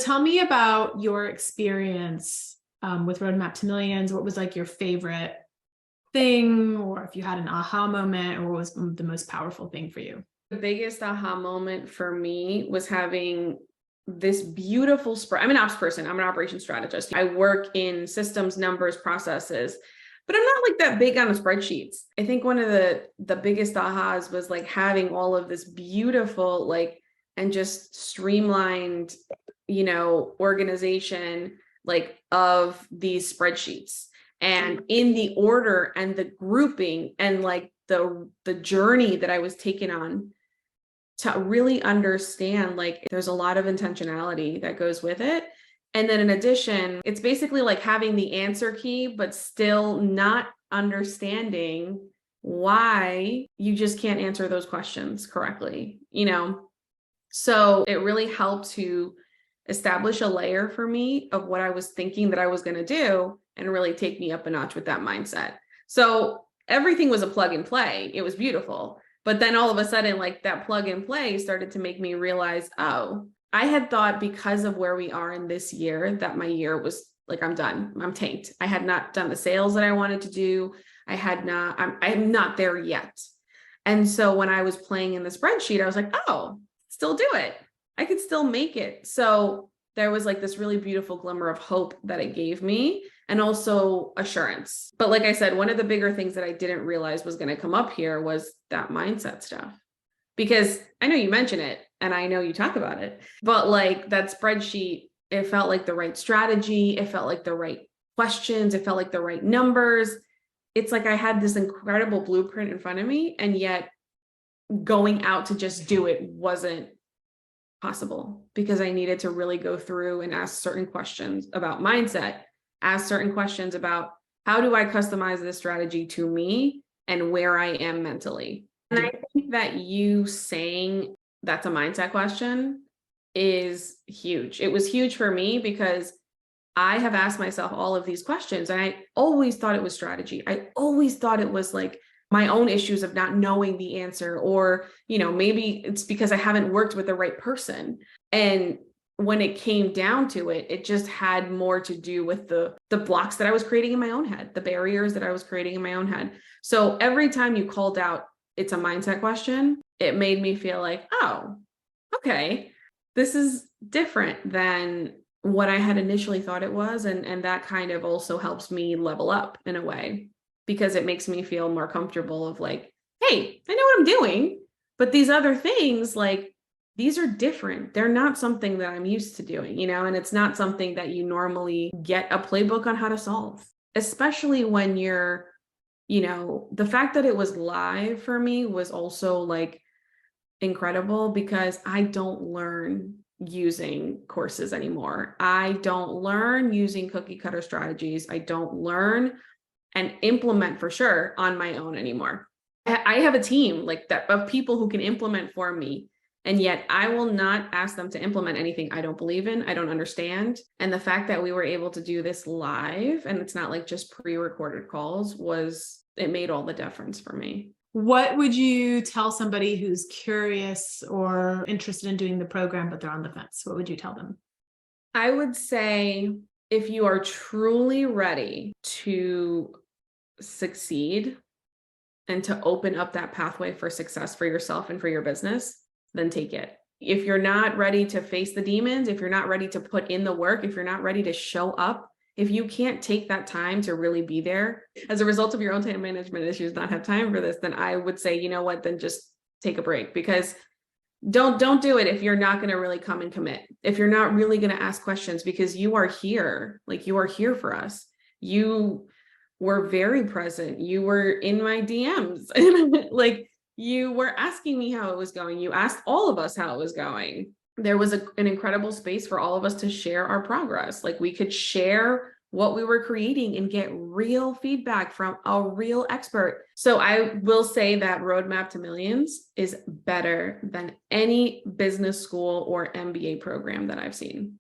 Tell me about your experience with Roadmap to Millions. What was like your favorite thing, or if you had an aha moment, or what was the most powerful thing for you? The biggest aha moment for me was having this beautiful spread. I'm an ops person. I'm an operations strategist. I work in systems, numbers, processes, but I'm not like that big on the spreadsheets. I think one of the biggest ahas was like having all of this beautiful, like, and just streamlined, organization, like, of these spreadsheets, and in the order and the grouping and like the journey that I was taken on to really understand, like, there's a lot of intentionality that goes with it. And then in addition, it's basically like having the answer key, but still not understanding why you just can't answer those questions correctly, So it really helped to establish a layer for me of what I was thinking that I was going to do and really take me up a notch with that mindset. So everything was a plug and play. It was beautiful. But then all of a sudden, like, that plug and play started to make me realize, oh, I had thought because of where we are in this year, that my year was like, I'm done. I'm tanked. I had not done the sales that I wanted to do. I'm not there yet. And so when I was playing in the spreadsheet, I was like, oh, still do it. I could still make it. So there was like this really beautiful glimmer of hope that it gave me, and also assurance. But like I said, one of the bigger things that I didn't realize was going to come up here was that mindset stuff. Because I know you mention it and I know you talk about it, but like that spreadsheet, it felt like the right strategy. It felt like the right questions. It felt like the right numbers. It's like I had this incredible blueprint in front of me, and yet going out to just do it wasn't possible, because I needed to really go through and ask certain questions about mindset, ask certain questions about how do I customize this strategy to me and where I am mentally. And I think that you saying that's a mindset question is huge. It was huge for me because I have asked myself all of these questions, and I always thought it was strategy. I always thought it was like my own issues of not knowing the answer, or, maybe it's because I haven't worked with the right person. And when it came down to it, it just had more to do with the blocks that I was creating in my own head, the barriers that I was creating in my own head. So every time you called out, it's a mindset question, it made me feel like, oh, okay, this is different than what I had initially thought it was. And that kind of also helps me level up in a way, because it makes me feel more comfortable of like, hey, I know what I'm doing, but these other things, like, these are different. They're not something that I'm used to doing, and it's not something that you normally get a playbook on how to solve, especially when you're, the fact that it was live for me was also like incredible, because I don't learn using courses anymore. I don't learn using cookie cutter strategies. I don't learn and implement for sure on my own anymore. I have a team like that of people who can implement for me. And yet I will not ask them to implement anything I don't believe in, I don't understand. And the fact that we were able to do this live, and it's not like just pre-recorded calls, it made all the difference for me. What would you tell somebody who's curious or interested in doing the program, but they're on the fence? What would you tell them? I would say, if you are truly ready to succeed and to open up that pathway for success for yourself and for your business, then take it. If you're not ready to face the demons, if you're not ready to put in the work, if you're not ready to show up, if you can't take that time to really be there as a result of your own time management issues, not have time for this, then I would say, you know what, then just take a break, because don't do it if you're not going to really come and commit. If you're not really going to ask questions, because you are here, like, you are here for us. You were very present. You were in my DMs and like, you were asking me how it was going. You asked all of us how it was going. There was an incredible space for all of us to share our progress. Like, we could share what we were creating and get real feedback from a real expert. So I will say that Roadmap to Millions is better than any business school or MBA program that I've seen.